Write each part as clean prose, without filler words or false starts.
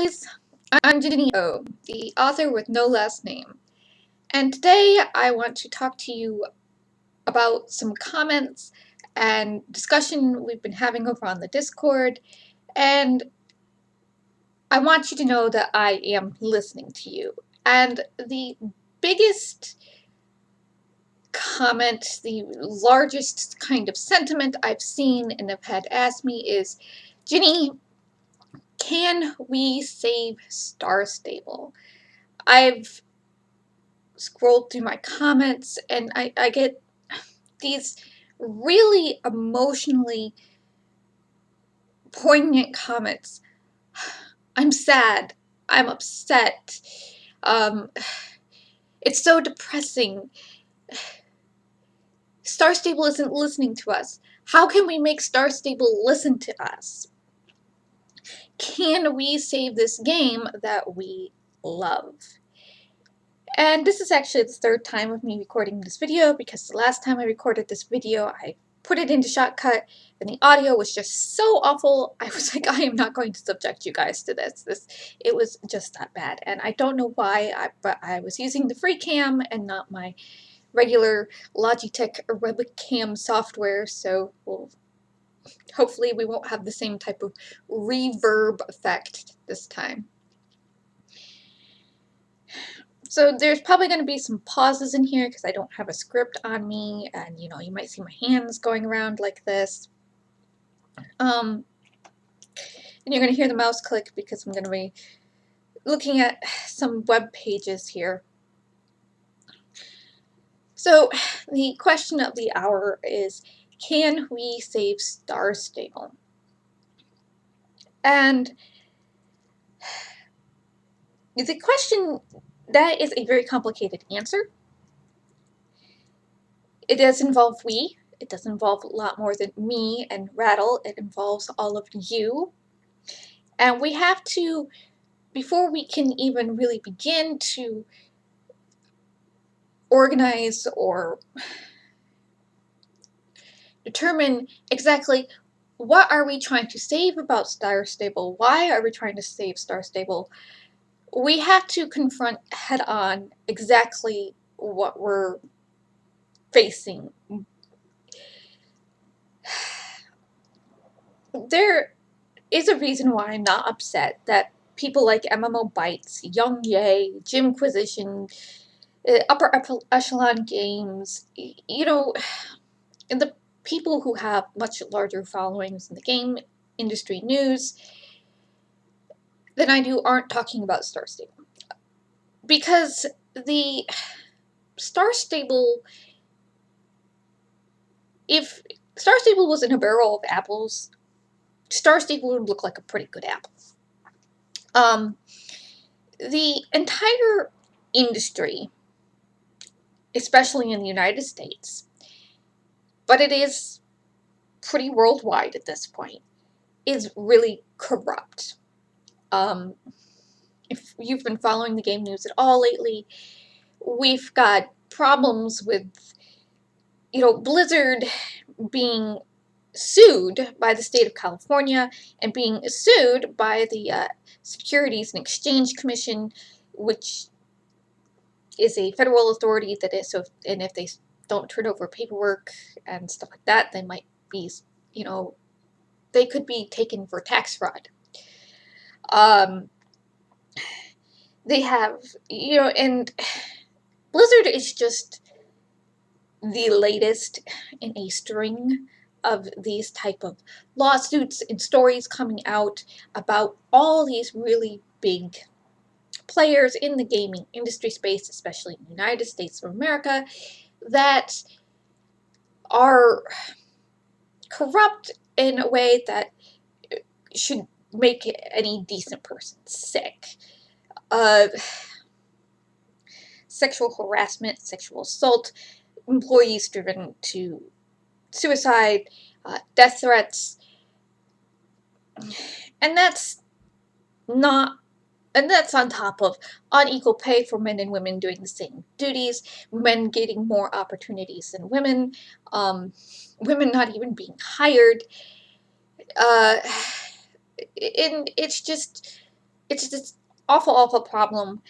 Lovelies. I'm Ginny O, the author with no last name. And today I want to talk to you about some comments and discussion we've been having over on the Discord. And I want you to know that I am listening to you. And the biggest comment, the largest kind of sentiment I've seen and have had asked me is, Ginny, can we save Star Stable? I've scrolled through my comments and I get these really emotionally poignant comments. I'm sad. I'm upset. It's so depressing. Star Stable isn't listening to us. How can we make Star Stable listen to us? Can we save this game that we love? And this is actually the third time of me recording this video, because the last time I recorded this video, I put it into Shotcut and the audio was just so awful. I was like, I am not going to subject you guys to this. It was just that bad. And I don't know why, but I was using the free cam and not my regular Logitech webcam software, so hopefully we won't have the same type of reverb effect this time. So there's probably going to be some pauses in here because I don't have a script on me, and you might see my hands going around like this. And you're going to hear the mouse click because I'm going to be looking at some web pages here. So the question of the hour is, can we save Star Stable? And the question, that is a very complicated answer. It does involve we. It does involve a lot more than me and Rattle. It involves all of you. And we have to, before we can even really begin to organize or determine exactly what are we trying to save about Star Stable, why are we trying to save Star Stable, we have to confront head-on exactly what we're facing. There is a reason why I'm not upset that people like MMO Bytes, Young Yay, Jimquisition, Upper Echelon Games, and the people who have much larger followings in the game industry news than I do aren't talking about Star Stable. Because the Star Stable, if Star Stable was in a barrel of apples, Star Stable would look like a pretty good apple. The entire industry, especially in the United States, but it is pretty worldwide at this point, is really corrupt. If you've been following the game news at all lately, we've got problems with, Blizzard being sued by the state of California and being sued by the Securities and Exchange Commission, which is a federal authority that is, so, and if they don't turn over paperwork and stuff like that, they might be, they could be taken for tax fraud. They have, and Blizzard is just the latest in a string of these type of lawsuits and stories coming out about all these really big players in the gaming industry space, especially in the United States of America, that are corrupt in a way that should make any decent person sick. Sexual harassment, sexual assault, employees driven to suicide, death threats, and that's on top of unequal pay for men and women doing the same duties, men getting more opportunities than women, women not even being hired, and it's just It's this awful, awful problem.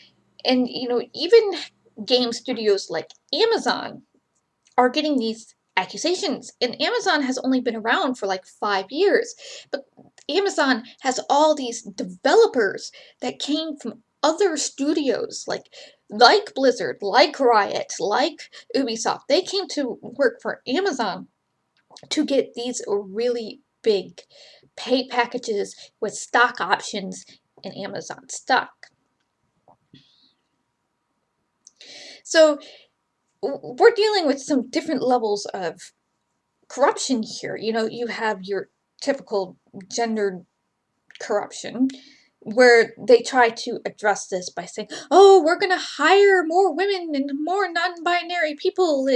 And, even game studios like Amazon are getting these accusations. And Amazon has only been around for like 5 years. But Amazon has all these developers that came from other studios like Blizzard, like Riot, like Ubisoft. They came to work for Amazon to get these really big pay packages with stock options in Amazon stock. So we're dealing with some different levels of corruption here. You have your typical gendered corruption where they try to address this by saying, oh, we're going to hire more women and more non-binary people,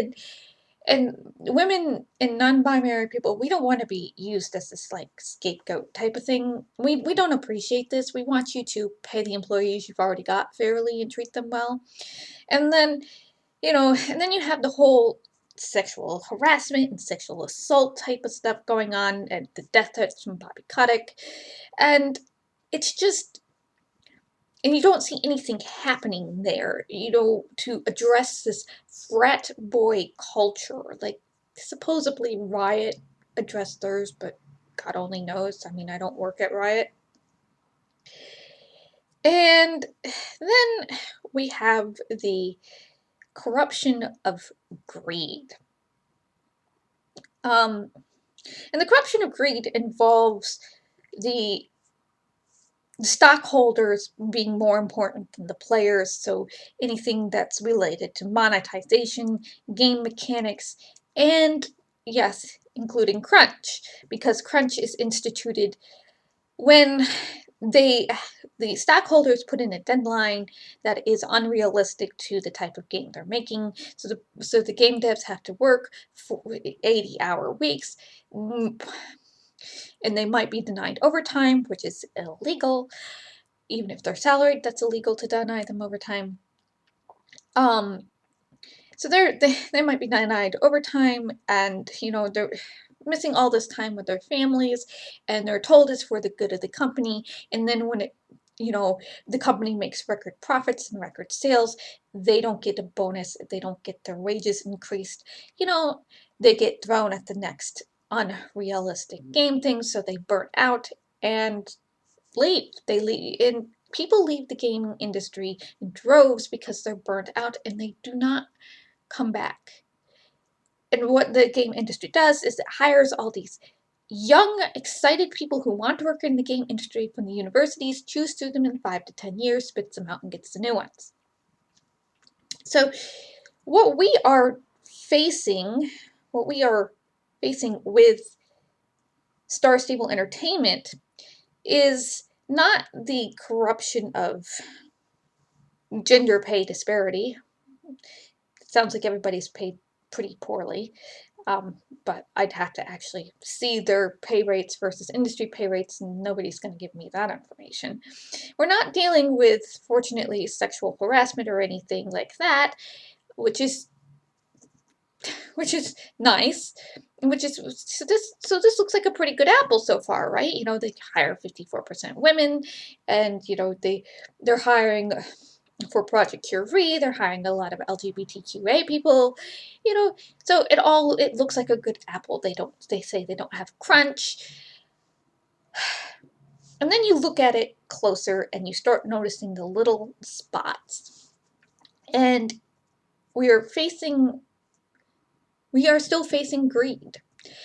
and women and non-binary people, we don't want to be used as this like scapegoat type of thing. We don't appreciate this. We want you to pay the employees you've already got fairly and treat them well. And then and then you have the whole sexual harassment and sexual assault type of stuff going on, and the death threats from Bobby Kotick. And it's just, and you don't see anything happening there, to address this frat boy culture. Like, supposedly Riot addressed theirs, but God only knows. I mean, I don't work at Riot. And then we have the corruption of greed. And the corruption of greed involves the stockholders being more important than the players, so anything that's related to monetization, game mechanics, and yes, including crunch, because crunch is instituted when the stockholders put in a deadline that is unrealistic to the type of game they're making. So the game devs have to work for 80-hour weeks, and they might be denied overtime, which is illegal. Even if they're salaried, that's illegal to deny them overtime. So they might be denied overtime, and they're missing all this time with their families, and they're told it's for the good of the company. And then when the company makes record profits and record sales, they don't get a bonus, they don't get their wages increased. They get thrown at the next unrealistic game thing, so they burn out and leave. They leave, and people leave the gaming industry in droves because they're burnt out and they do not come back. And what the game industry does is it hires all these young, excited people who want to work in the game industry from the universities, chews through them in 5 to 10 years, spits them out, and gets the new ones. So what we are facing with Star Stable Entertainment is not the corruption of gender pay disparity. It sounds like everybody's paid pretty poorly. But I'd have to actually see their pay rates versus industry pay rates, and nobody's going to give me that information. We're not dealing with, fortunately, sexual harassment or anything like that, which is nice. So this looks like a pretty good apple so far, right? They hire 54% women, and they're hiring for Project Curie, they're hiring a lot of LGBTQA people, so it looks like a good apple. They say they don't have crunch. And then you look at it closer and you start noticing the little spots. And we are still facing greed,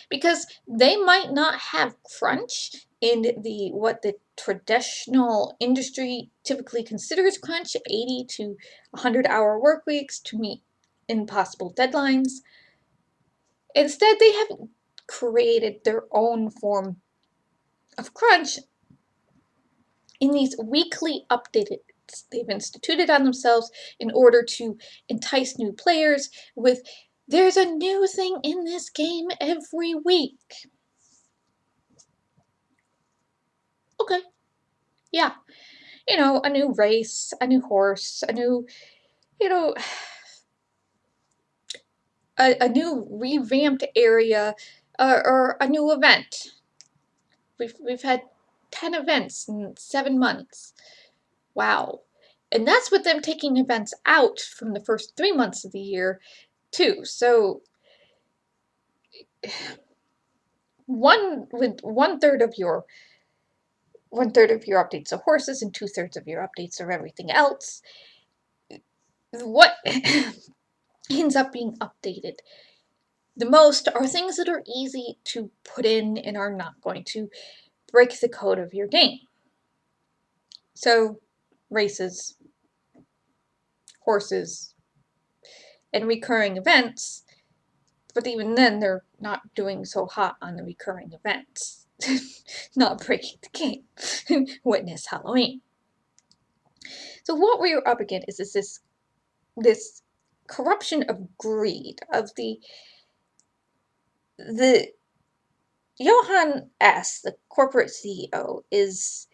because they might not have crunch in what the traditional industry typically considers crunch, 80 to 100-hour work weeks to meet impossible deadlines. Instead, they have created their own form of crunch in these weekly updated. They've instituted on themselves in order to entice new players with, there's a new thing in this game every week. Okay, yeah, a new race, a new horse, a new, a new revamped area, or a new event. We've had 10 events in 7 months. Wow. And that's with them taking events out from the first 3 months of the year, too. So, one third of your updates are horses and 2/3 of your updates are everything else. What ends up being updated the most are things that are easy to put in and are not going to break the code of your game. So, races, horses, and recurring events, but even then they're not doing so hot on the recurring events. Not breaking the game. Witness Halloween. So what we're up against is this corruption of greed, of the Johann S., the corporate CEO, is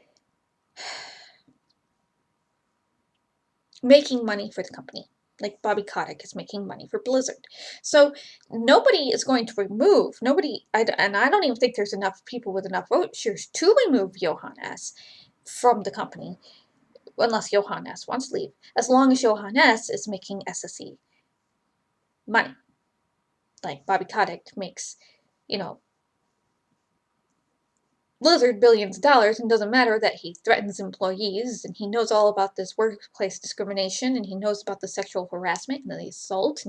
making money for the company. Like Bobby Kotick is making money for Blizzard. So nobody is going to remove, and I don't even think there's enough people with enough vote shares to remove Johann S. from the company, unless Johann S. wants to leave, as long as Johann S. is making SSE money. Like Bobby Kotick makes, Blizzard billions of dollars, and doesn't matter that he threatens employees, and he knows all about this workplace discrimination, and he knows about the sexual harassment and the assault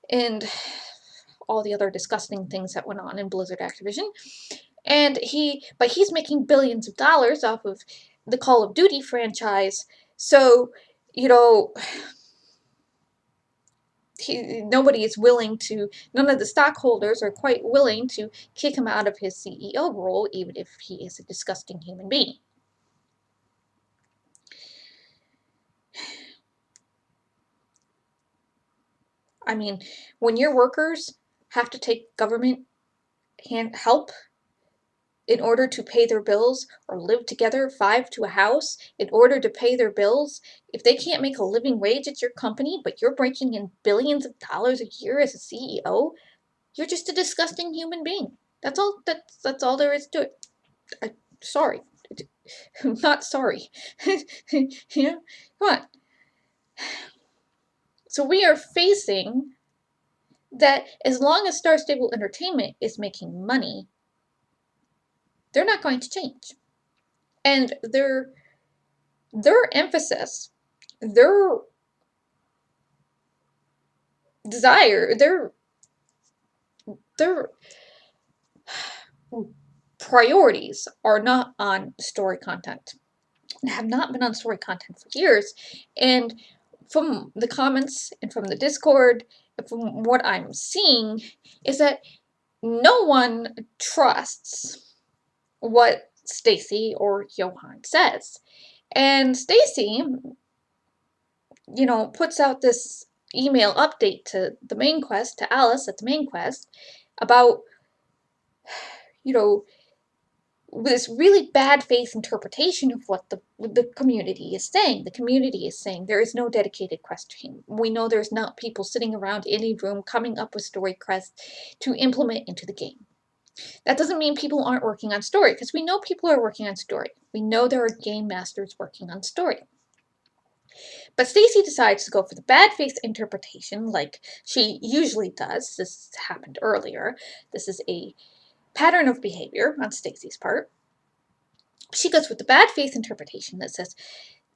and all the other disgusting things that went on in Blizzard Activision. But he's making billions of dollars off of the Call of Duty franchise. So, nobody is willing to, none of the stockholders are quite willing to kick him out of his CEO role, even if he is a disgusting human being. I mean, when your workers have to take government help in order to pay their bills, or live together, 5 to a house, in order to pay their bills, if they can't make a living wage at your company, but you're breaking in billions of dollars a year as a CEO, you're just a disgusting human being. That's all. That's all there is to it. Sorry. I'm not sorry. Come on. So we are facing that as long as Star Stable Entertainment is making money, they're not going to change. And their emphasis, their desire, their priorities are not on story content. And have not been on story content for years. And from the comments and from the Discord, and from what I'm seeing, is that no one trusts what Stacy or Johann says. And Stacy, puts out this email update to the main quest, to Alice at the main quest, about, this really bad faith interpretation of what the community is saying. The community is saying there is no dedicated quest team. We know there's not people sitting around in a room coming up with story quests to implement into the game. That doesn't mean people aren't working on story, because we know people are working on story. We know there are game masters working on story. But Stacy decides to go for the bad faith interpretation like she usually does. This happened earlier. This is a pattern of behavior on Stacy's part. She goes with the bad faith interpretation that says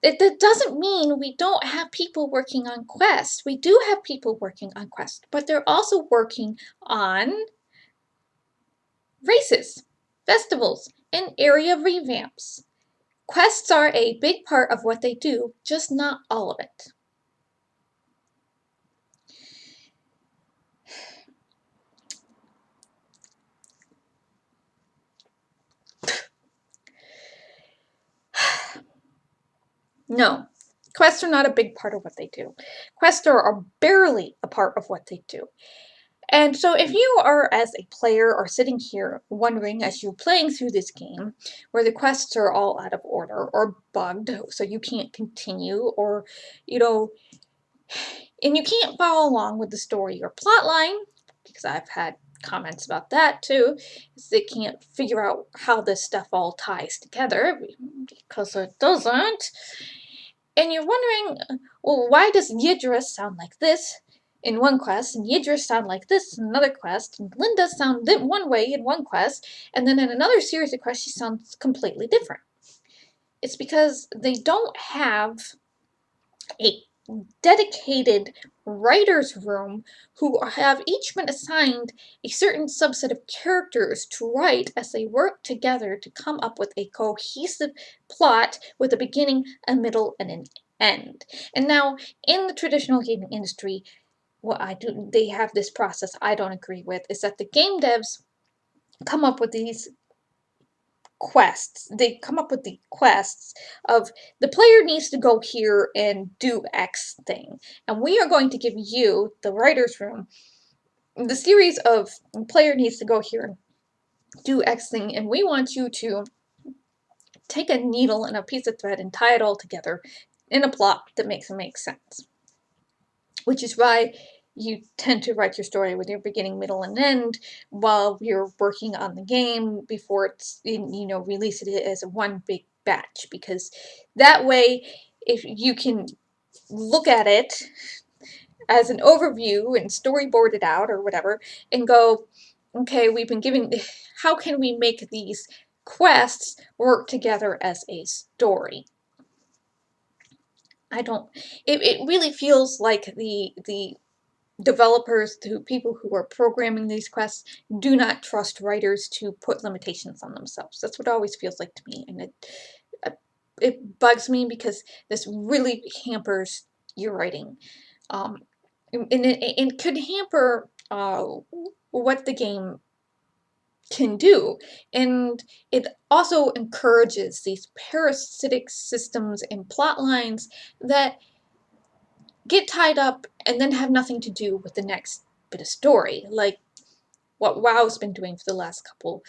that doesn't mean we don't have people working on quests. We do have people working on quests, but they're also working on races, festivals, and area revamps. Quests are a big part of what they do, just not all of it. No, quests are not a big part of what they do. Quests are barely a part of what they do. And so if you are, as a player, are sitting here wondering as you're playing through this game, where the quests are all out of order or bugged, so you can't continue, or, and you can't follow along with the story or plot line, because I've had comments about that too, is they can't figure out how this stuff all ties together, because it doesn't. And you're wondering, well, why does Yidris sound like this in one quest, and Yidris sound like this in another quest, and Linda sound one way in one quest, and then in another series of quests she sounds completely different? It's because they don't have a dedicated writer's room who have each been assigned a certain subset of characters to write as they work together to come up with a cohesive plot with a beginning, a middle, and an end. And now, in the traditional gaming industry, they have this process I don't agree with, is that the game devs come up with these quests. They come up with the quests of the player needs to go here and do X thing. And we are going to give you, the writer's room, the series of player needs to go here and do X thing, and we want you to take a needle and a piece of thread and tie it all together in a plot that makes sense. Which is why you tend to write your story with your beginning, middle, and end while you're working on the game before it's, release it as a one big batch, because that way, if you can look at it as an overview and storyboard it out or whatever and go, okay, how can we make these quests work together as a story? It really feels like the developers, people who are programming these quests, do not trust writers to put limitations on themselves. That's what it always feels like to me, and it bugs me because this really hampers your writing, and it could hamper what the game can do, and it also encourages these parasitic systems and plot lines that get tied up and then have nothing to do with the next bit of story, like what WoW's been doing for the last couple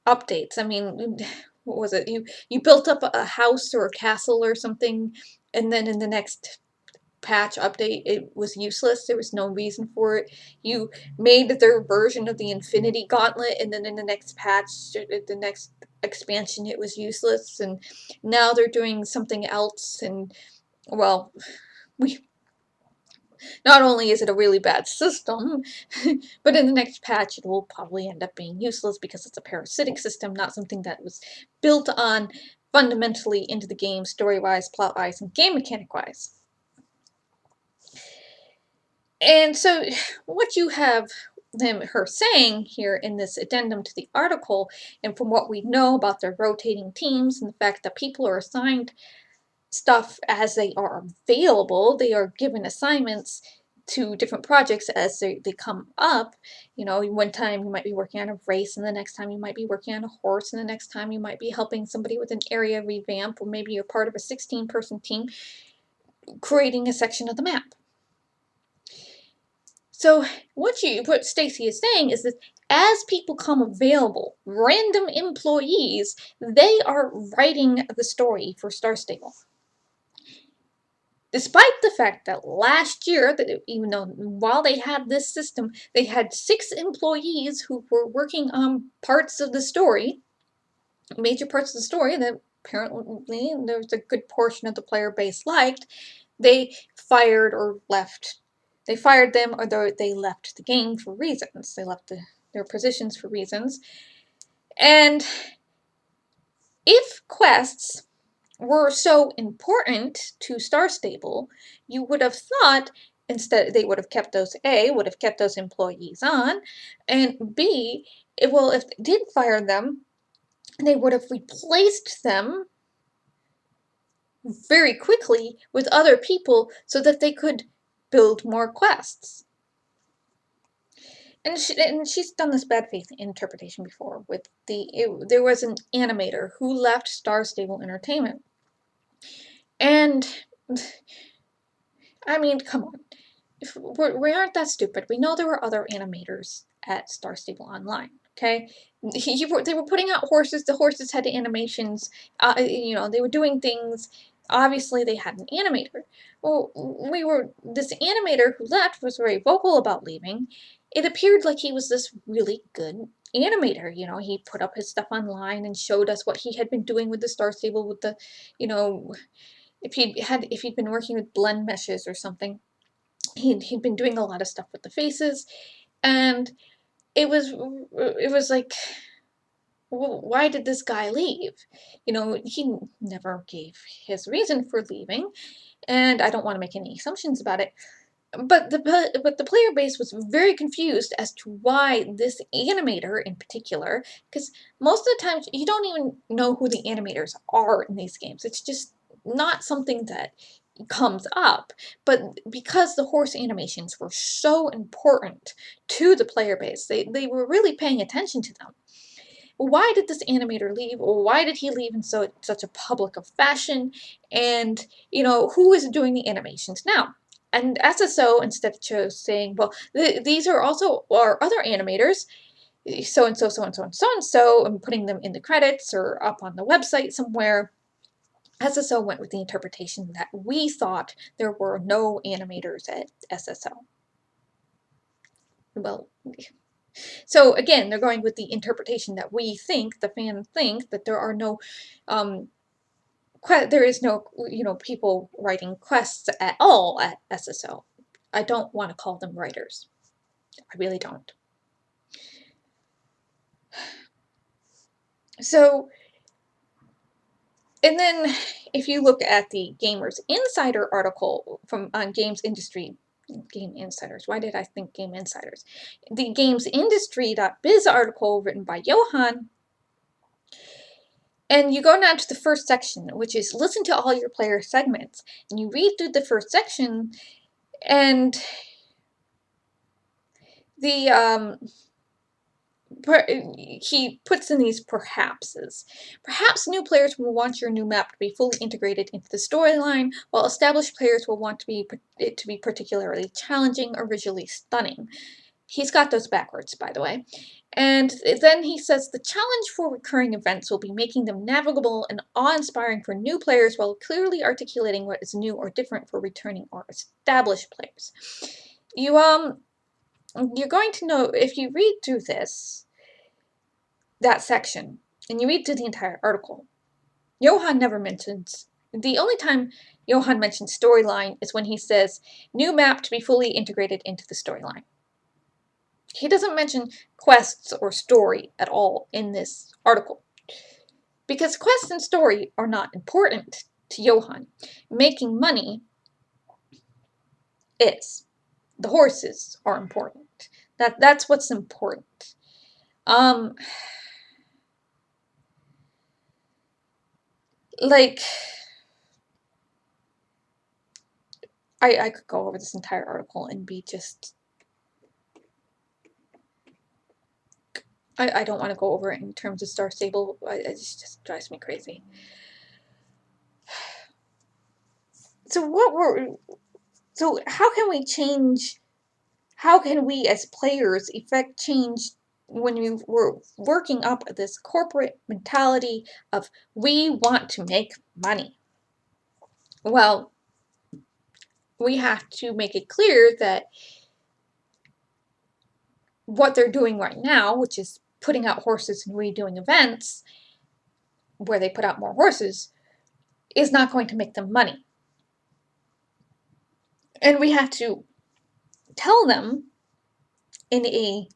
updates. I mean, what was it? You built up a house or a castle or something, and then in the next patch update it was useless. There was no reason for it. You made their version of the Infinity Gauntlet, and then in the next patch, the next expansion, it was useless, and now they're doing something else, and well, we not only is it a really bad system, but in the next patch it will probably end up being useless because it's a parasitic system, not something that was built on fundamentally into the game, story-wise, plot-wise, and game mechanic-wise. And so what you have her saying here in this addendum to the article, and from what we know about their rotating teams and the fact that people are assigned stuff as they are available, they are given assignments to different projects as they come up. One time you might be working on a race, and the next time you might be working on a horse, and the next time you might be helping somebody with an area revamp, or maybe you're part of a 16-person team creating a section of the map. So what Stacy is saying is that as people come available, random employees, they are writing the story for Star Stable. Despite the fact that last year, even though while they had this system, they had 6 employees who were working on parts of the story, major parts of the story that apparently there was a good portion of the player base liked, they fired or left. They fired them, or they left the game for reasons. They left their positions for reasons. And if quests were so important to Star Stable, you would have thought instead they would have kept those employees on, and B, if they did fire them, they would have replaced them very quickly with other people so that they could build more quests. And she's done this bad faith interpretation before with there was an animator who left Star Stable Entertainment. And I mean, come on. We aren't that stupid. We know there were other animators at Star Stable Online, okay? They were putting out horses. The horses had animations. They were doing things. Obviously, they had an animator. Well, this animator who left was very vocal about leaving, it appeared like he was this really good animator. You know, he put up his stuff online and showed us what he had been doing with the Star Stable, with the, you know, if he'd been working with blend meshes or something. He'd been doing a lot of stuff with the faces, and it was like, well, why did this guy leave? You know, he never gave his reason for leaving, and I don't want to make any assumptions about it. But the player base was very confused as to why this animator in particular, because most of the times you don't even know who the animators are in these games. It's just not something that comes up. But because the horse animations were so important to the player base, they were really paying attention to them. Why did this animator leave? Or why did he leave in such a public of fashion? And, you know, who is doing the animations now? And SSO, instead of just saying, well, these are also our other animators, so and so, so and so, and so and so, and putting them in the credits or up on the website somewhere, SSO went with the interpretation that we thought there were no animators at SSO. Well, so again, they're going with the interpretation that we think, the fans think, that there are no, there is no, you know, people writing quests at all at SSO. I don't want to call them writers. I really don't. So, and then if you look at the Gamers Insider article from on Games Industry, Game Insiders, why did I think Game Insiders? The GamesIndustry.biz article written by Johan, and you go down to the first section, which is listen to all your player segments, and you read through the first section, and the he puts in these perhapses. Perhaps new players will want your new map to be fully integrated into the storyline, while established players will want it to be particularly challenging or visually stunning. He's got those backwards, by the way. And then he says the challenge for recurring events will be making them navigable and awe-inspiring for new players while clearly articulating what is new or different for returning or established players. You're going to know, if you read through that section, and you read through the entire article, Johan never mentions, the only time Johan mentions storyline is when he says, new map to be fully integrated into the storyline. He doesn't mention quests or story at all in this article. Because quest and story are not important to Johan. Making money is. The horses are important. That's what's important. Like, I could go over this entire article and be just, I don't want to go over it in terms of Star Stable. It just drives me crazy. So how can we change? How can we as players effect change when we're working up this corporate mentality of we want to make money? Well, we have to make it clear that what they're doing right now, which is putting out horses and redoing events where they put out more horses, is not going to make them money. And we have to tell them in a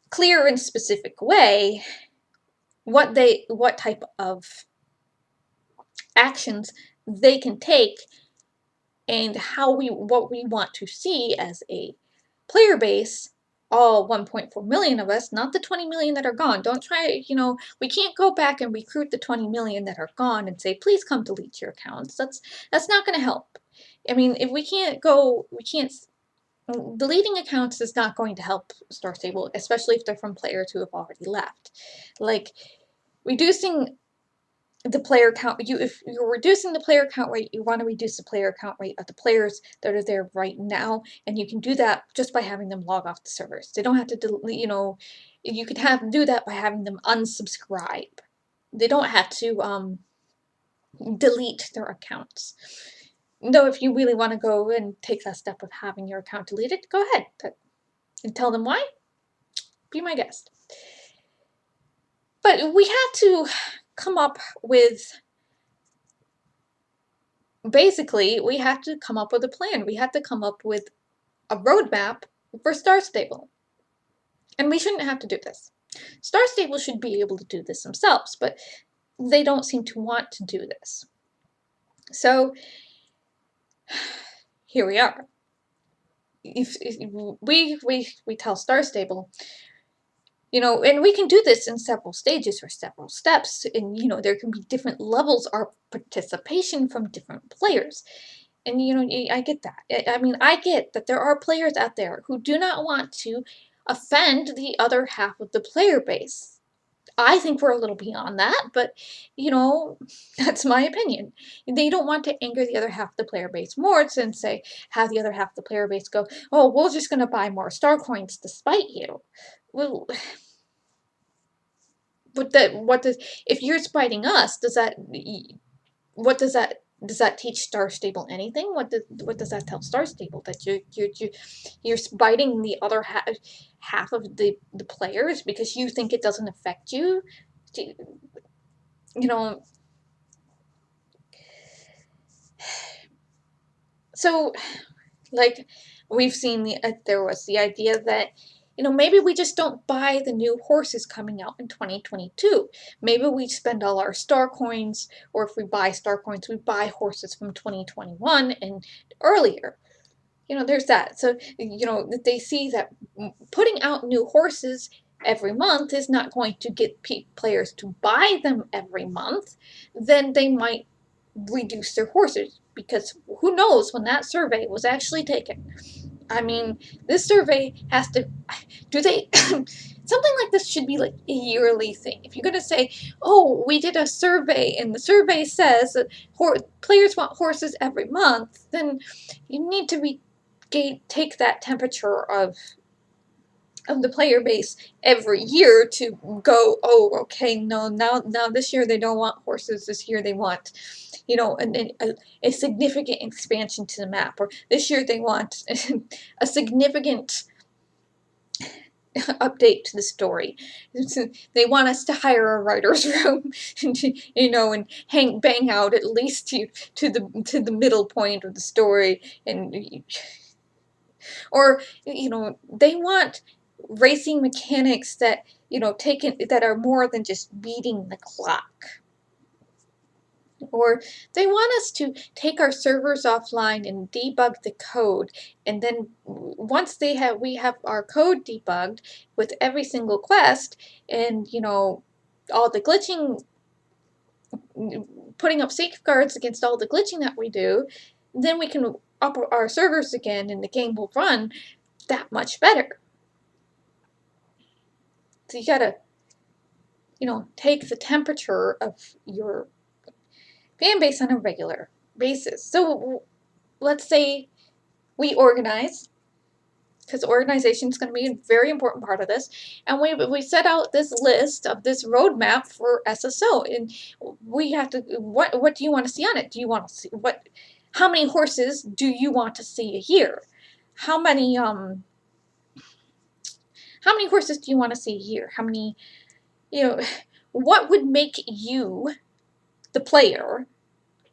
clear and specific way what type of actions they can take and what we want to see as a player base, all 1.4 million of us, not the 20 million that are gone. Don't try, we can't go back and recruit the 20 million that are gone and say, please come delete your accounts. That's not going to help. I mean, if we can't deleting accounts is not going to help Star Stable, especially if they're from players who have already left. Like, reducing the player count, if you're reducing the player count rate, you want to reduce the player count rate of the players that are there right now, and you can do that just by having them log off the servers. They don't have to delete, you can do that by having them unsubscribe. They don't have to delete their accounts. Though if you really want to go and take that step of having your account deleted, go ahead. and tell them why? Be my guest. But we had to come up with, basically, we had to come up with a plan. We had to come up with a roadmap for Star Stable. And we shouldn't have to do this. Star Stable should be able to do this themselves, but they don't seem to want to do this. So here we are. If we tell Star Stable, you know, and we can do this in several stages or several steps, and you know, there can be different levels of participation from different players. And you know, I get that. I mean, I get that there are players out there who do not want to offend the other half of the player base. I think we're a little beyond that, but you know, that's my opinion. They don't want to anger the other half of the player base more than say have the other half of the player base go, oh, we're just gonna buy more star coins to spite you. Well, what does, if you're spiting us, what does that teach Star Stable anything? What does that tell Star Stable? That you're spiting the other half of the players because you think it doesn't affect you? You know, so like we've seen there was the idea that, you know, maybe we just don't buy the new horses coming out in 2022. Maybe we spend all our star coins, or if we buy star coins, we buy horses from 2021 and earlier. You know, there's that. So, you know, they see that putting out new horses every month is not going to get players to buy them every month. Then they might reduce their horses, because who knows when that survey was actually taken. I mean, this survey has to, do they, something like this should be like a yearly thing. If you're going to say, oh, we did a survey and the survey says that players want horses every month, then you need to take that temperature of the player base every year to go, oh, okay, no, now this year they don't want horses, this year they want, you know, a significant expansion to the map, or this year they want a significant update to the story. They want us to hire a writer's room, you know, and bang out at least to the middle point of the story, and or you know, they want racing mechanics that, you know, that are more than just beating the clock. Or they want us to take our servers offline and debug the code, and then once we have our code debugged with every single quest, and you know, all the glitching, putting up safeguards against all the glitching that we do, then we can up our servers again and the game will run that much better. So you gotta, you know, take the temperature of your fan base on a regular basis. So let's say we organize, because organization is going to be a very important part of this, and we set out this list of this roadmap for SSO, and we have to, what do you want to see on it? Do you want to see how many horses do you want to see a year? How many horses do you want to see a year? How many, you know, what would make you, the player,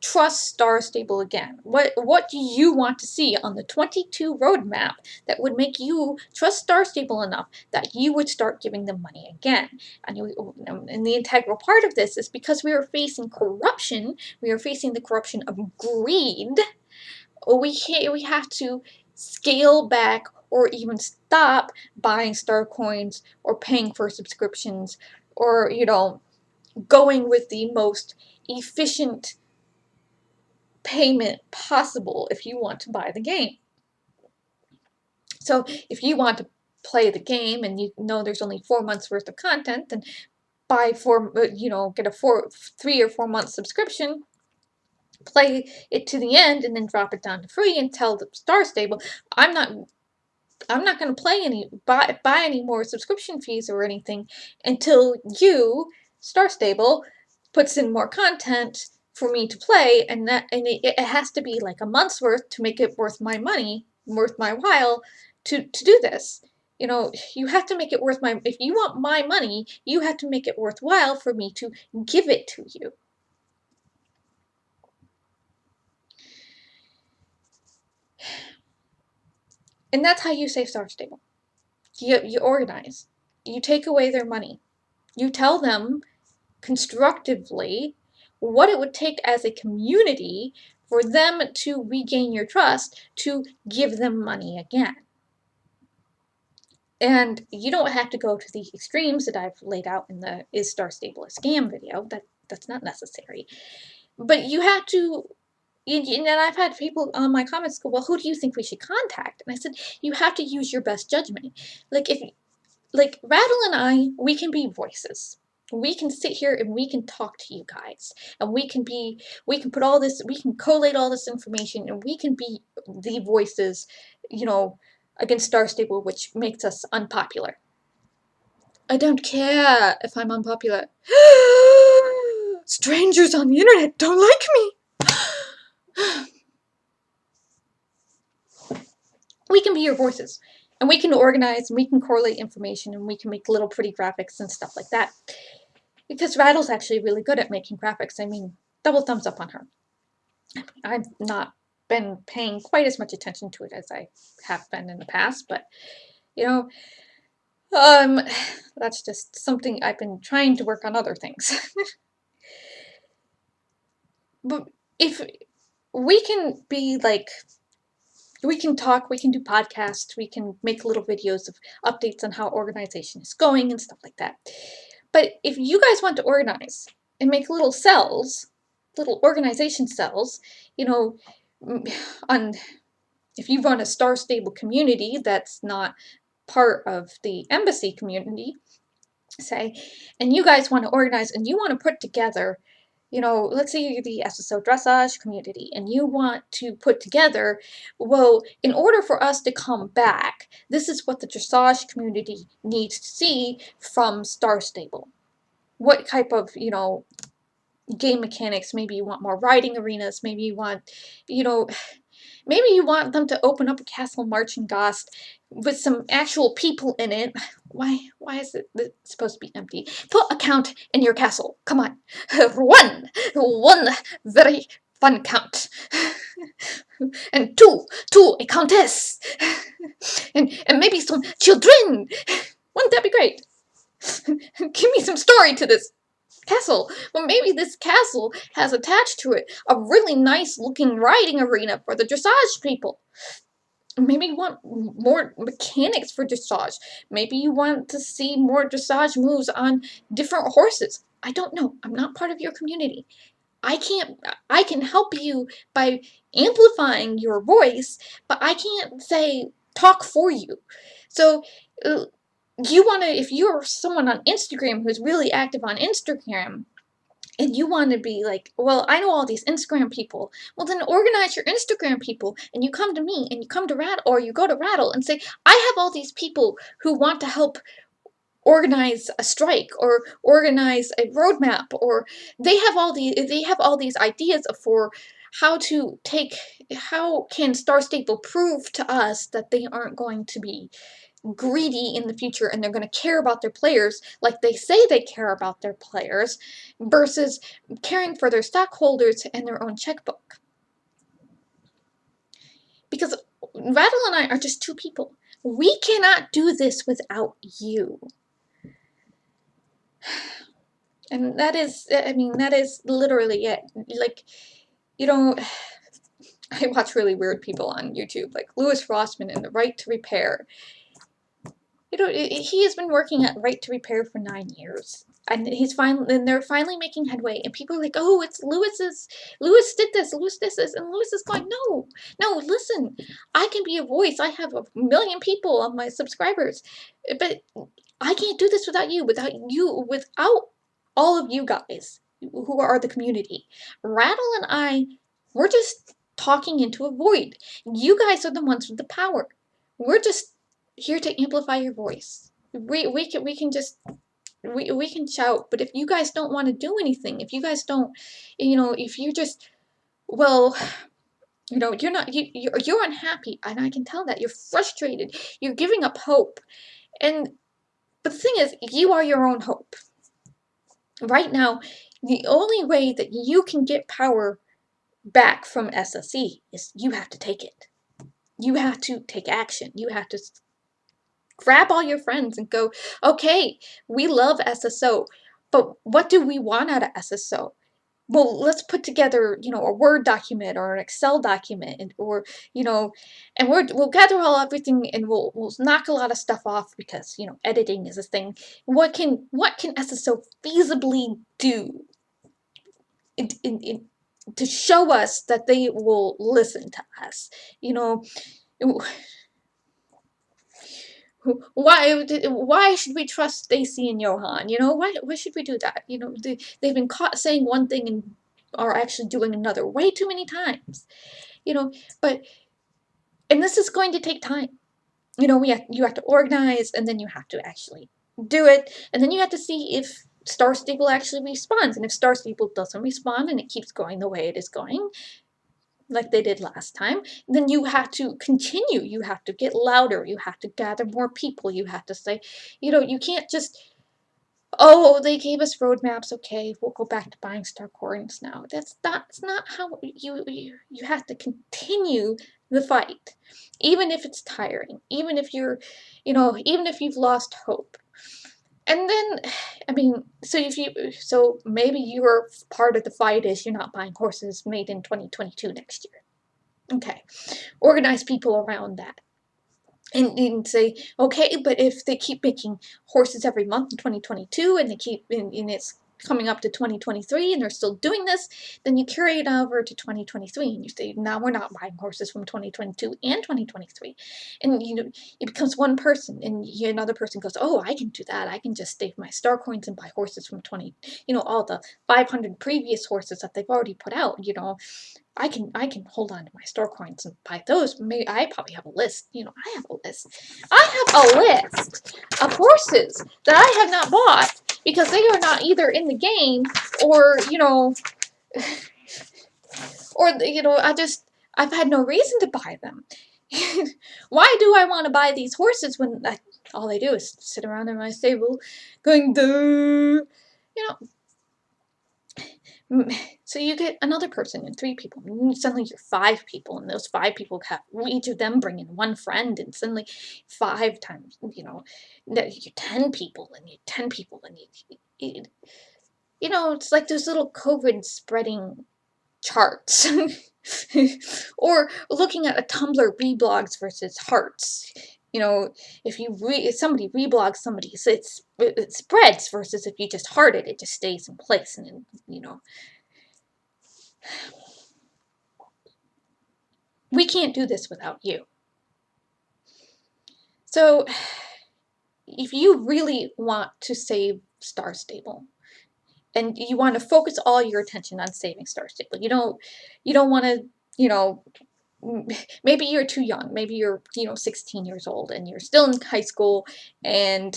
trust Star Stable again? What do you want to see on the 22 roadmap that would make you trust Star Stable enough that you would start giving them money again? And the integral part of this is because we are facing corruption, we are facing the corruption of greed, we have to scale back or even stop buying star coins or paying for subscriptions, or, you know, going with the most efficient payment possible if you want to buy the game. So if you want to play the game and you know there's only 4 months worth of content, then buy get a 3 or 4 month subscription, play it to the end, and then drop it down to free and tell the Star Stable, I'm not going to buy any more subscription fees or anything until you, Star Stable, puts in more content for me to play, and it has to be like a month's worth to make it worth my money, worth my while to do this. You know, you have to make it worth my, if you want my money, you have to make it worthwhile for me to give it to you. And that's how you say Star Stable. You organize. You take away their money. You tell them constructively what it would take as a community for them to regain your trust to give them money again. And you don't have to go to the extremes that I've laid out in the Is Star Stable a Scam video. That's not necessary. But you have to, and I've had people on my comments go, well, who do you think we should contact? And I said, you have to use your best judgment. Like Rattle and I, we can be voices. We can sit here and we can talk to you guys, and we can put all this, we can collate all this information, and we can be the voices, you know, against Star Stable, which makes us unpopular. I don't care if I'm unpopular. Strangers on the internet don't like me. We can be your voices, and we can organize, and we can correlate information, and we can make little pretty graphics and stuff like that. Because Rattle's actually really good at making graphics. I mean, double thumbs up on her. I've not been paying quite as much attention to it as I have been in the past, but, you know, that's just something I've been trying to work on other things. But if we can be like, we can talk, we can do podcasts, we can make little videos of updates on how organization is going and stuff like that. But if you guys want to organize and make little cells, little organization cells, you know, if you run a Star Stable community that's not part of the embassy community, say, and you guys want to organize and you want to put together, you know, let's say you're the SSO dressage community and you want to put together, well, in order for us to come back, this is what the dressage community needs to see from Star Stable. What type of, you know, game mechanics? Maybe you want more riding arenas, maybe you want, you know, maybe you want them to open up a castle marching ghost with some actual people in it. Why is it supposed to be empty? Put a count in your castle. Come on. One very fun count. And two, a countess. And maybe some children. Wouldn't that be great? Give me some story to this castle. Well, maybe this castle has attached to it a really nice looking riding arena for the dressage people. Maybe you want more mechanics for dressage. Maybe you want to see more dressage moves on different horses. I don't know. I'm not part of your community. I can help you by amplifying your voice, but I can't say talk for you. So you want to, if you're someone on Instagram who's really active on Instagram, and you want to be like, well, I know all these Instagram people. Well, then organize your Instagram people, and you come to me, and you come to Rattle, or you go to Rattle and say, I have all these people who want to help organize a strike or organize a roadmap, or they have all these ideas for how can Star Stable prove to us that they aren't going to be greedy in the future and they're going to care about their players like they say they care about their players versus caring for their stockholders and their own checkbook. Because Rattle and I are just two people. We cannot do this without you. And that is, I mean, that is literally it. Like, you know, I watch really weird people on YouTube, like Louis Rossman and the Right to Repair. You know, he has been working at Right to Repair for 9 years, and they're finally making headway. And people are like, "Oh, it's Louis did this, and Louis is going, no, listen, I can be a voice. I have 1 million people on my subscribers, but I can't do this without without all of you guys who are the community. Rattle and I, we're just talking into a void. You guys are the ones with the power. We're just here to amplify your voice. We can shout, but if you guys don't want to do anything, if you guys don't, you know, if you're just, well, you know, you're unhappy, and I can tell that you're frustrated. You're giving up hope, And but the thing is, you are your own hope. Right now, the only way that you can get power back from SSE is you have to take it. You have to take action. You have to grab all your friends and go, okay, we love SSO, but what do we want out of SSO? Well, let's put together, a Word document or an Excel document, or, and we'll gather everything, and we'll knock a lot of stuff off because, editing is a thing. What can SSO feasibly do to show us that they will listen to us? You know, why should we trust Stacy and Johan? Why should we do that? They've been caught saying one thing and are actually doing another way too many times. But and this is going to take time. You have to organize, and then you have to actually do it, and then you have to see if Star Stable actually responds. And if Star Stable doesn't respond and it keeps going the way it is going, like they did last time, then you have to continue. You have to get louder. You have to gather more people. You have to say, you can't just, oh, they gave us roadmaps. Okay, we'll go back to buying star coins now. That's not how you have to continue the fight, even if it's tiring, even if even if you've lost hope. And then, I mean, so maybe your part of the fight is you're not buying horses made in 2022 next year. Okay, organize people around that. And say, okay, but if they keep making horses every month in 2022 and they keep and it's coming up to 2023 and they're still doing this, then you carry it over to 2023 and you say, now we're not buying horses from 2022 and 2023. And it becomes one person, and another person goes, oh, I can do that. I can just save my star coins and buy horses from all the 500 previous horses that they've already put out. I can hold on to my store coins and buy those. Maybe I probably have a list. I have a list. I have a list of horses that I have not bought because they are not either in the game or I've had no reason to buy them. Why do I want to buy these horses when all they do is sit around in my stable going, duh? So you get another person and 3 people, and suddenly you're 5 people, and those 5 people have each of them bring in one friend, and suddenly 5 times, you're 10 people, and you're 10 people, and it's like those little COVID spreading charts. Or looking at a Tumblr reblogs versus hearts. If somebody reblogs somebody, so it spreads, versus if you just heart it, it just stays in place. And we can't do this without you. So if you really want to save Star Stable, and you want to focus all your attention on saving Star Stable, you don't want to, maybe you're too young. Maybe you're 16 years old and you're still in high school, and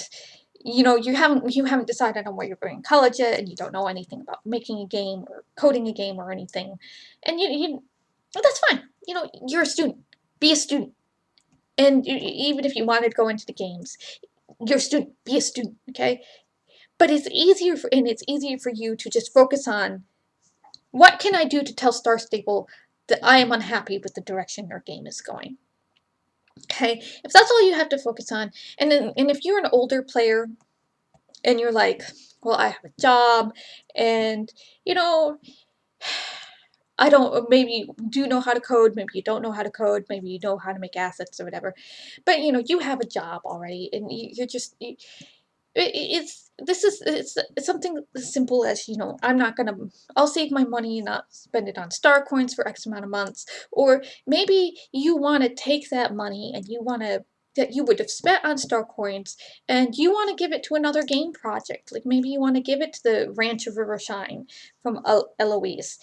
you haven't decided on where you're going to college yet, and you don't know anything about making a game or coding a game or anything, and well, that's fine. You're a student. Be a student. And even if you wanted to go into the games, you're a student. Be a student, okay? But it's easier for you to just focus on, what can I do to tell Star Stable that I am unhappy with the direction your game is going. Okay? If that's all you have to focus on, and if you're an older player and you're like, well, I have a job, and I don't, maybe you do know how to code, maybe you don't know how to code, maybe you know how to make assets or whatever, but you have a job already, and you're just, it's something as simple as, I'll save my money and not spend it on star coins for X amount of months. Or maybe you want to take that money and that you would have spent on star coins, and you want to give it to another game project. Like maybe you want to give it to the Ranch of Rivershine from Eloise.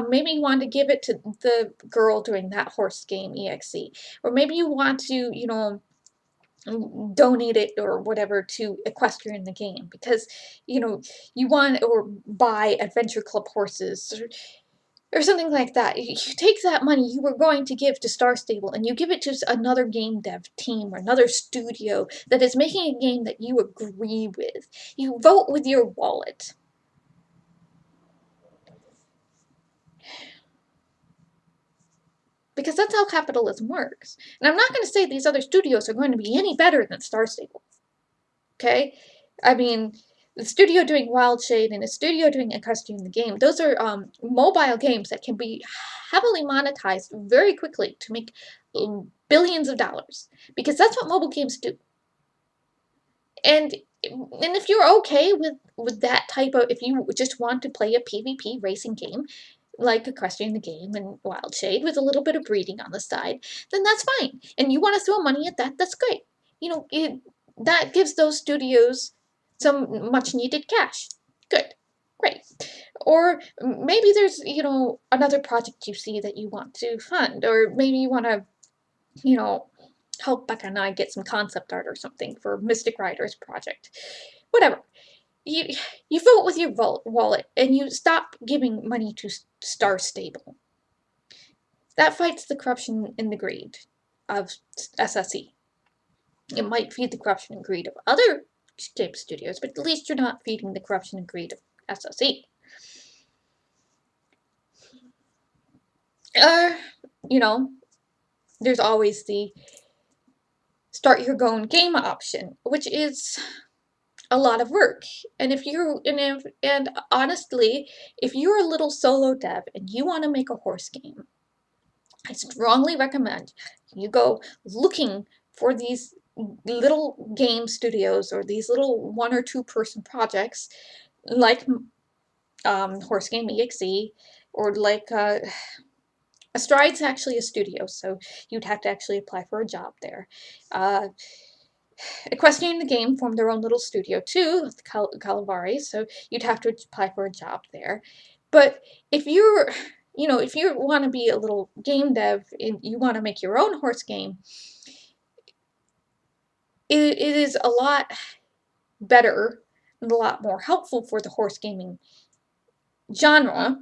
Maybe you want to give it to the girl doing that horse game EXE. Or maybe you want to, donate it or whatever to Equestrian the game, because you want, or buy Adventure Club horses. or something like that. You take that money you were going to give to Star Stable and you give it to another game dev team or another studio that is making a game that you agree with. You vote with your wallet. Because that's how capitalism works. And I'm not going to say these other studios are going to be any better than Star Stable. Okay? I mean, the studio doing Wild Shade and a studio doing Equestrian the Game, those are mobile games that can be heavily monetized very quickly to make billions of dollars. Because that's what mobile games do. And if you're okay with that type of, if you just want to play a PvP racing game, like Equestrian the Game and Wild Shade with a little bit of breeding on the side, then that's fine. And you want to throw money at that, that's great. You know, that gives those studios some much needed cash. Good. Great. Or maybe there's, you know, another project you see that you want to fund, or maybe you want to, you know, help Becca and I get some concept art or something for Mystic Riders project. Whatever. You you vote with your wallet and you stop giving money to Star Stable. That fights the corruption and the greed of SSE. It might feed the corruption and greed of other game studios, but at least you're not feeding the corruption and greed of SSE. You know, there's always the start your own game option, which is a lot of work. And and honestly, if you're a little solo dev and you want to make a horse game, I strongly recommend you go looking for these little game studios or these little 1 or 2 person projects like Horse Game EXE, or like Astride's actually a studio, so you'd have to actually apply for a job there. Uh, Equestrian the Game formed their own little studio too, Calavari, so you'd have to apply for a job there. But if you're, you know, if you want to be a little game dev and you want to make your own horse game, it is a lot better and a lot more helpful for the horse gaming genre,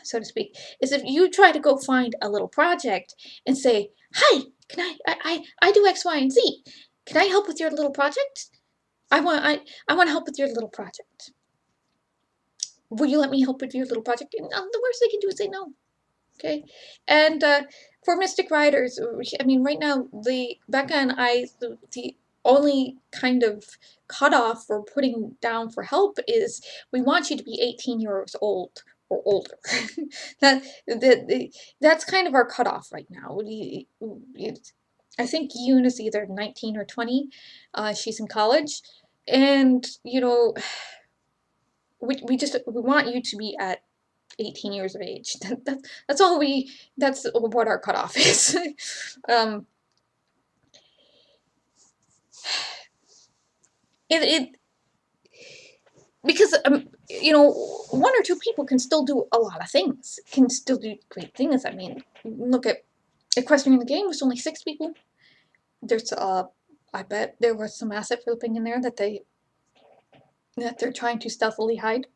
so to speak, is if you try to go find a little project and say, "Hi, can I do X, Y, and Z. Can I help with your little project? I want to help with your little project. Will you let me help with your little project?" And the worst they can do is say no. Okay, and for Mystic Riders, I mean, right now the Becca and I, the only kind of cutoff for putting down for help is we want you to be 18 years old or older. That's kind of our cutoff right now. I think Yoon is either 19 or 20. She's in college, and you know, we want you to be at 18 years of age. That's all that's what our cutoff is. um, it because you know, 1 or 2 people can still do a lot of things. Can still do great things. I mean, look at Equestrian the Game was only 6 people. There's I bet there was some asset flipping in there that they're trying to stealthily hide.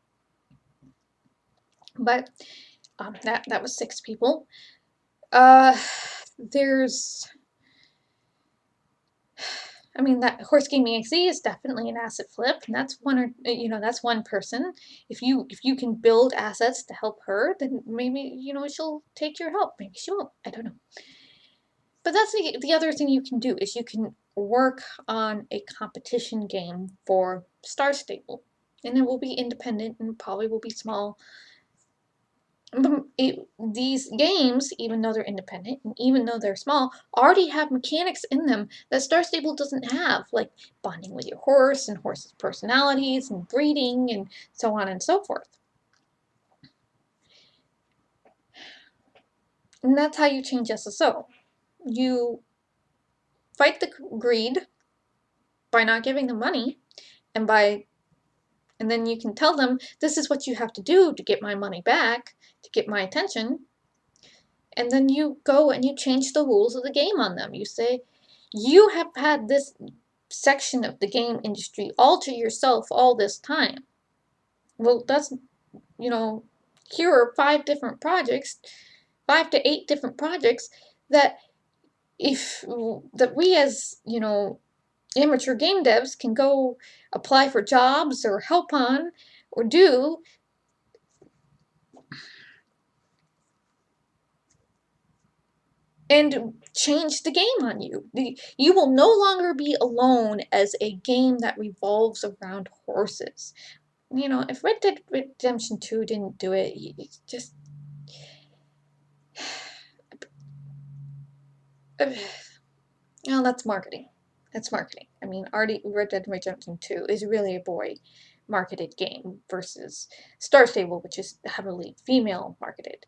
But that was 6 people. There's, I mean, that Horse Game EXE is definitely an asset flip, and that's that's one person. If you can build assets to help her, then maybe, you know, she'll take your help. Maybe she won't. I don't know. But that's the other thing you can do is you can work on a competition game for Star Stable, and it will be independent and probably will be small. But these games, even though they're independent and even though they're small, already have mechanics in them that Star Stable doesn't have, like bonding with your horse and horses' personalities and breeding and so on and so forth. And that's how you change SSO. You fight the greed by not giving them money, and then you can tell them, this is what you have to do to get my money back, to get my attention. And then you go and you change the rules of the game on them. You say, you have had this section of the game industry all to yourself all this time. Well, that's, you know, here are 5 different projects, 5 to 8 different projects that we as, amateur game devs can go apply for jobs or help on or do, and change the game on you. You will no longer be alone as a game that revolves around horses. If Red Dead Redemption 2 didn't do it, it's just... Well, that's marketing. That's marketing. I mean, already Red Dead Redemption 2 is really a boy marketed game versus Star Stable, which is heavily female marketed.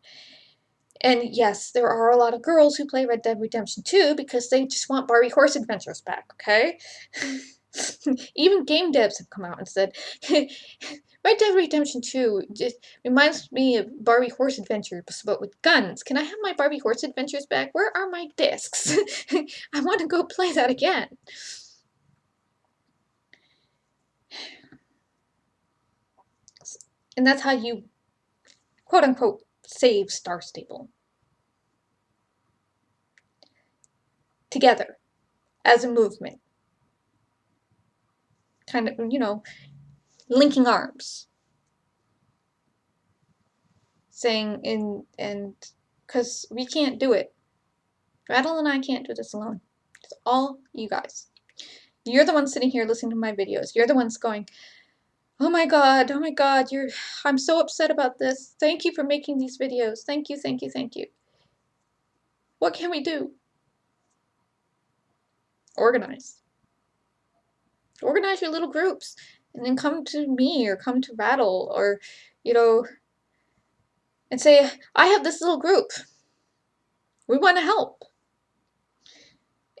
And yes, there are a lot of girls who play Red Dead Redemption 2 because they just want Barbie Horse Adventures back, okay? Even game devs have come out and said, Red Dead Redemption 2 just reminds me of Barbie Horse Adventures, but with guns. Can I have my Barbie Horse Adventures back? Where are my discs? I want to go play that again. And that's how you, quote unquote, save Star Stable. Together, as a movement. Kind of, linking arms. Saying, and because we can't do it. Rattle and I can't do this alone. It's all you guys. You're the ones sitting here listening to my videos. You're the ones going, oh my god, I'm so upset about this. Thank you for making these videos. Thank you, thank you, thank you. What can we do? Organize. Organize your little groups. And then come to me or come to Rattle or, and say, I have this little group. We want to help.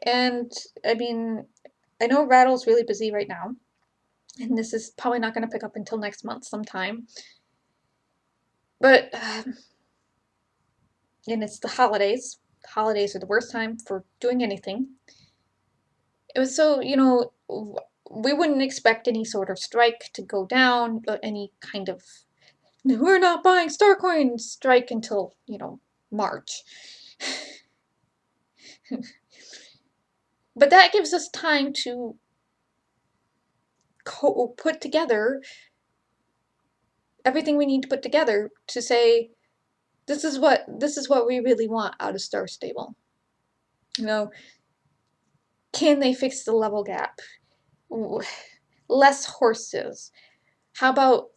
And, I mean, I know Rattle's really busy right now. And this is probably not going to pick up until next month sometime. But, and it's the holidays. The holidays are the worst time for doing anything. It was so, we wouldn't expect any sort of strike to go down, any kind of, we're not buying Starcoin strike until, March. But that gives us time to put together everything we need to put together to say, this is what we really want out of Star Stable. Can they fix the level gap? Less horses. How about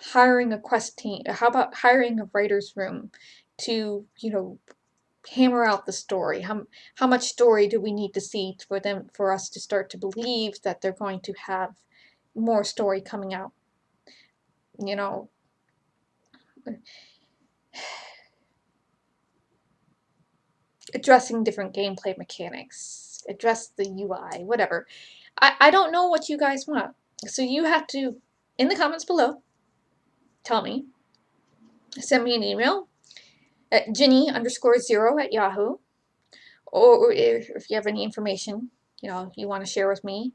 hiring a quest team? How about hiring a writer's room to, hammer out the story? How much story do we need to see for us to start to believe that they're going to have more story coming out? Addressing different gameplay mechanics, address the UI, whatever. I don't know what you guys want. So you have to, in the comments below, tell me. Send me an email at Ginny_0@Yahoo. Or if you have any information, you want to share with me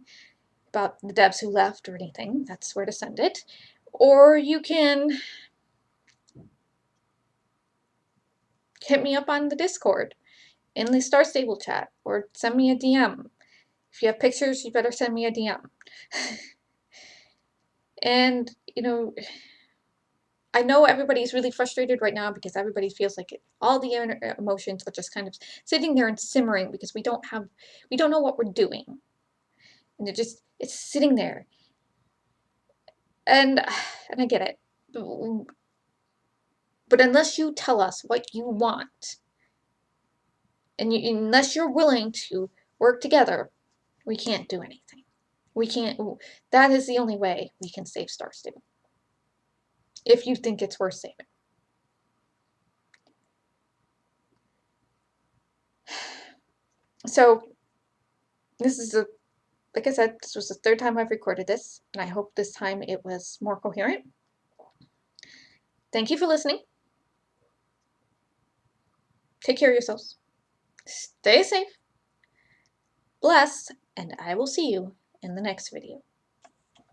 about the devs who left or anything, that's where to send it. Or you can hit me up on the Discord, in the Star Stable chat, or send me a DM. If you have pictures, you better send me a DM. And, I know everybody's really frustrated right now because everybody feels like all the emotions are just kind of sitting there and simmering because we don't know what we're doing. And it's sitting there. And I get it. But unless you tell us what you want, and unless you're willing to work together, we can't do anything. We can't. That is the only way we can save Star Stable. If you think it's worth saving. So, this is like I said, this was the 3rd time I've recorded this, and I hope this time it was more coherent. Thank you for listening. Take care of yourselves. Stay safe. Bless, and I will see you in the next video.